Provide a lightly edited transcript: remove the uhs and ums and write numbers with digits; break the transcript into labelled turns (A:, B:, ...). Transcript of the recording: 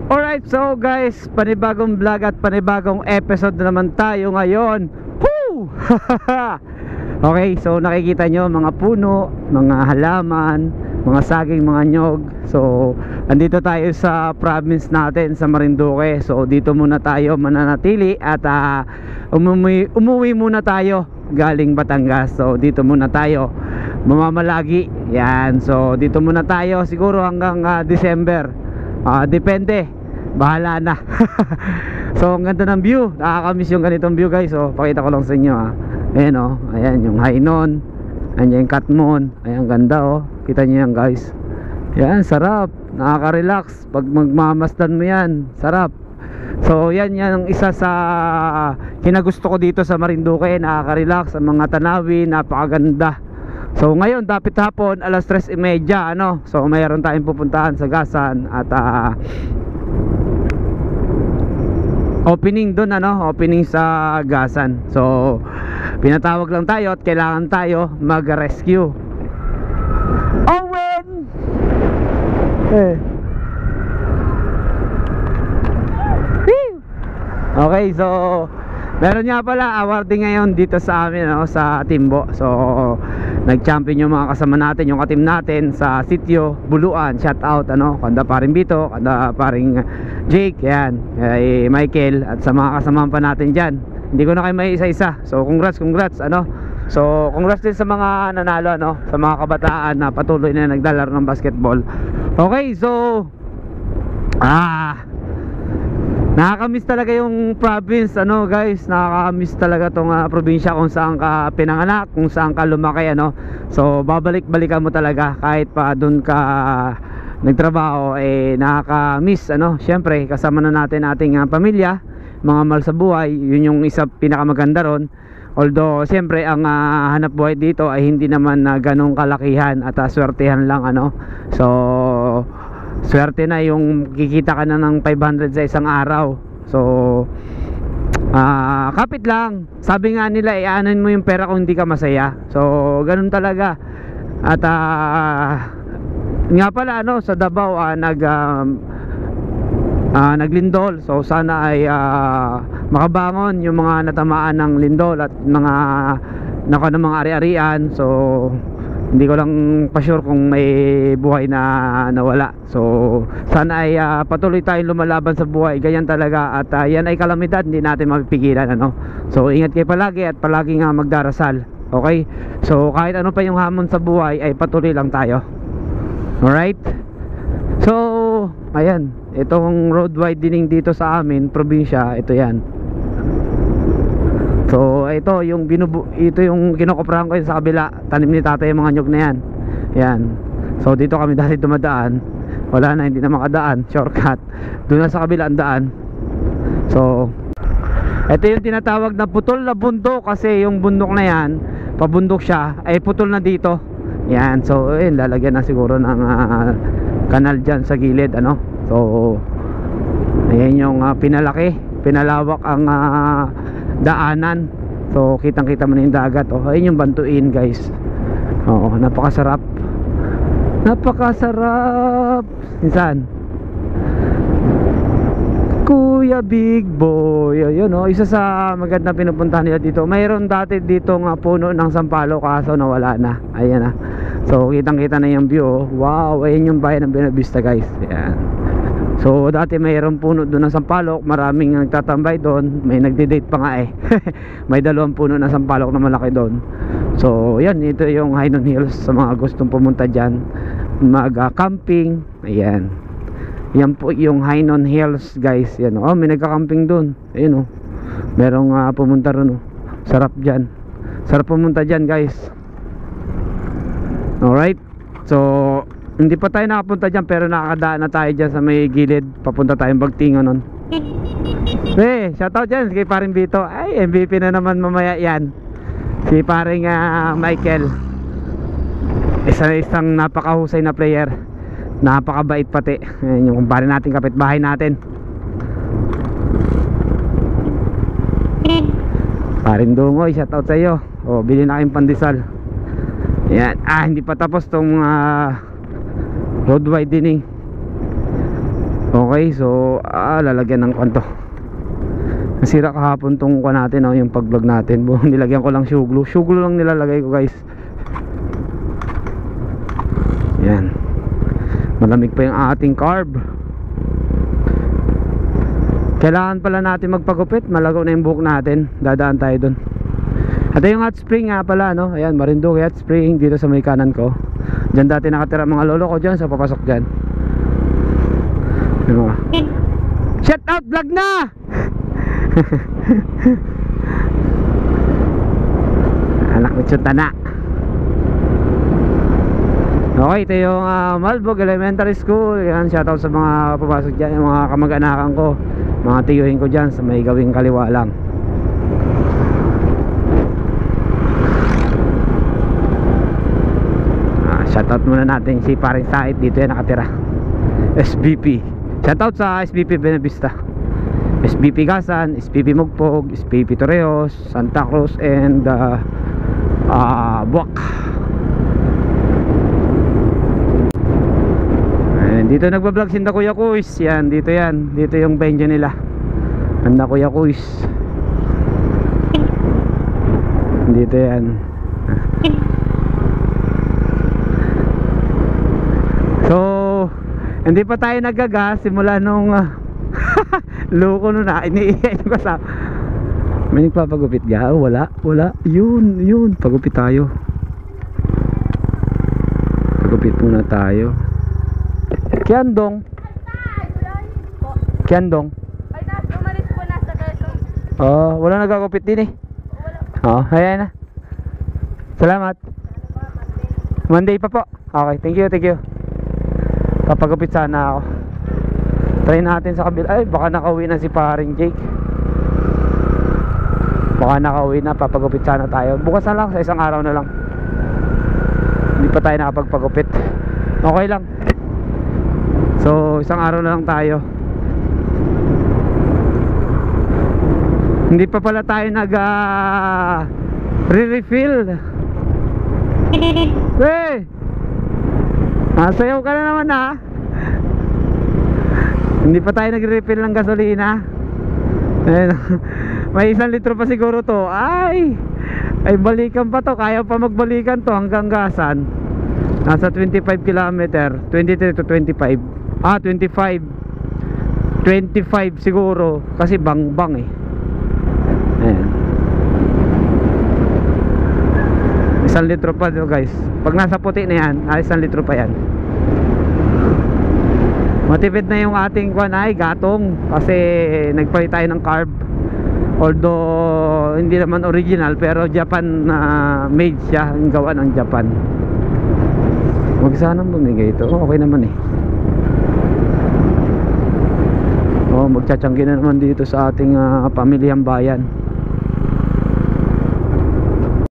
A: Alright, so guys, panibagong vlog at panibagong episode na naman tayo ngayon. Woo! Okay, so nakikita nyo mga puno, mga halaman, mga saging, mga nyog. So, andito tayo sa province natin sa Marinduque. So, dito muna tayo mananatili at umuwi muna tayo galing Batangas. So, dito muna tayo mamamalagi. Yan, so dito muna tayo siguro hanggang December. Depende, bahala na. So ang ganda ng view, nakakamiss yung ganitong view guys. So pakita ko lang sa inyo ayan ayan yung Hainon, ayan yung Katmon, ayan ganda kita nyo yan guys. Yan, sarap, nakaka-relax pag magmamasdan mo yan, sarap. So yan ang isa sa kinagusto ko dito sa Marinduque, nakaka-relax ang mga tanawin, napakaganda. So ngayon dapat hapon alas 3:30 so mayroon tayong pupuntahan sa Gasan at opening doon opening sa Gasan. So pinatawag lang tayo at kailangan tayo mag-rescue. Owen! Okay, so meron nga pala awarding ngayon dito sa amin sa Timbo. So nag-champion yung mga kasama natin, yung ka-team natin sa sitio Buluan. Shout out kanda paring Bito, kanda paring Jake, yan, kay Michael at sa mga kasama pa natin dyan. Hindi ko na kayo may isa-isa. So congrats So congrats din sa mga nanalo sa mga kabataan na patuloy na naglalaro ng basketball. Okay, so nakakamiss talaga yung province guys, nakakamiss talaga tong probinsya kung saan ka pinanganak, kung saan ka lumaki So babalik-balikan mo talaga kahit pa doon ka nagtrabaho, nakakamiss syempre kasama na natin ating pamilya, mga mahal sa buhay. Yun yung isa pinakamaganda ron. Although syempre ang hanap buhay dito ay hindi naman ganong kalakihan at swertehan lang So swerte na yung kikita ka na ng 500 sa isang araw. So kapit lang. Sabi nga nila ianan mo yung pera kung hindi ka masaya. So ganun talaga. At nga pala sa Davao naglindol. So sana ay makabangon yung mga natamaan ng lindol at mga mga ari-arian. So hindi ko lang pa-sure kung may buhay na nawala. So sana ay patuloy tayong lumalaban sa buhay. Ganyan talaga. At yan ay kalamidad, hindi natin mapipigilan So ingat kayo palagi at palagi nga magdarasal. Okay? So kahit ano pa yung hamon sa buhay ay patuloy lang tayo. Alright? So ayan, itong road widening dito sa amin, probinsya, ito yan. So ito yung kinukuprahan ko sa kabila, tanim ni tatay yung mga nyug na yan. Yan. So dito kami dati dumadaan. Wala na, hindi na makadaan, shortcut. Doon na sa kabila ang daan. So ito yung tinatawag na putol na bundok, kasi yung bundok na yan, pabundok siya, ay putol na dito. Yan. So lalagyan na siguro ng kanal dyan sa gilid So ayan yung pinalawak ang daanan. So kitang kita mo na yung dagat. Ayun yung Bantuin guys. Napakasarap. Minsan Kuya Big Boy, yun isa sa magandang pinupuntahan nila dito. Mayroon dati dito puno ng sampalok, kaso nawala na. Ayan So kitang kita na yung view. Wow, ayun yung bayan ng Buena Vista guys. Ayan. So dati mayroon puno doon ng sampalok, maraming nagtatambay doon. May nagde-date pa nga May 2 puno ng sampalok na malaki doon. So yan, ito yung Hainon Hills sa mga gustong pumunta dyan mag-camping. Ayan. Yan po yung Hainon Hills guys. Yan may nagka-camping doon. Ayun merong pumunta ron Sarap dyan. Sarap pumunta dyan guys. Alright. So hindi pa tayo nakapunta dyan, pero nakakadaan na tayo dyan sa may gilid. Papunta tayong Bagtingo nun. Shoutout dyan kay paring Bito. Ay, MVP na naman mamaya yan. Si paring Michael. Isang napakahusay na player. Napakabait pati. Ayan yung kumpare natin, kapitbahay natin. Paring Dungoy, shoutout sa iyo. Bili na kayong pandesal. Ayan. Hindi pa tapos tong road widening. Okay, so lalagyan ng kwanto. Nasira kahapon tong kwa natin, yung pag-vlog natin. Nilagyan ko lang shoe glue. Shoe glue lang nilalagay ko, guys. Yan. Malamig pa yung ating carb. Kailangan pala natin magpagupit. Malago na yung buhok natin. Dadaan tayo dun. At yung hot spring nga pala, ayan, Marinduque hot spring dito sa may kanan ko. Diyan dati nakatira mga lolo ko dyan, sa papasok dyan. Shut out, vlog na! Anak mo tsuta na. Okay, ito yung Malbog Elementary School. Yan, shoutout sa mga papasok dyan, yung mga kamag-anakan ko, mga tiyuhin ko dyan sa may gawing kaliwa lang. Shoutout muna natin si paring Sait, dito yan nakatira. SBP. Shoutout sa SBP Benavista, SBP Gasan, SBP Mugpog, SBP Torreos, Santa Cruz, and Buwak. And dito nagbablog si Kuya Kuis. Yan, dito yan. Dito yung venue nila. Anda Kuya Kuis. Dito yan. So, hindi pa tayo nagagas simula nung loko nun na iniiyan ko sa may nagpapagupit ga. Wala. Yun pagupit tayo. Pagupit muna tayo. Kiandong
B: Ay, umalis po na sa Quezon.
A: wala nagkakupit din eh. Ayan na. Salamat. Monday pa po. Okay, thank you. Papagupit sana ako. Try natin sa kabila. Ay, baka nakauwi na si paring Jake. Baka nakauwi na. Papagupit sana tayo. Bukas na lang, sa isang araw na lang. Hindi pa tayo nakapagpagupit. Okay lang. So, isang araw na lang tayo. Hindi pa pala tayo re-refill. Hey! Sayaw ka na naman ha. Hindi pa tayo nag-refill ng gasolina. May 1 litro pa siguro to. Ay balikan pa to. Kaya pa magbalikan to hanggang Gasan. Nasa 25 km, 23 to 25. 25 siguro. Kasi bang eh. Ayan. 1 litro pa to, guys. Pag nasa puti na yan, 1 litro pa yan. Matipid na yung ating gatong. Kasi nagpalit tayo ng carb. Although hindi naman original, pero Japan made siya. Ang gawa ng Japan. Huwag sanang bumigay ito. Okay naman eh. Magtsatsyanggi na naman dito sa ating pamilyang bayan.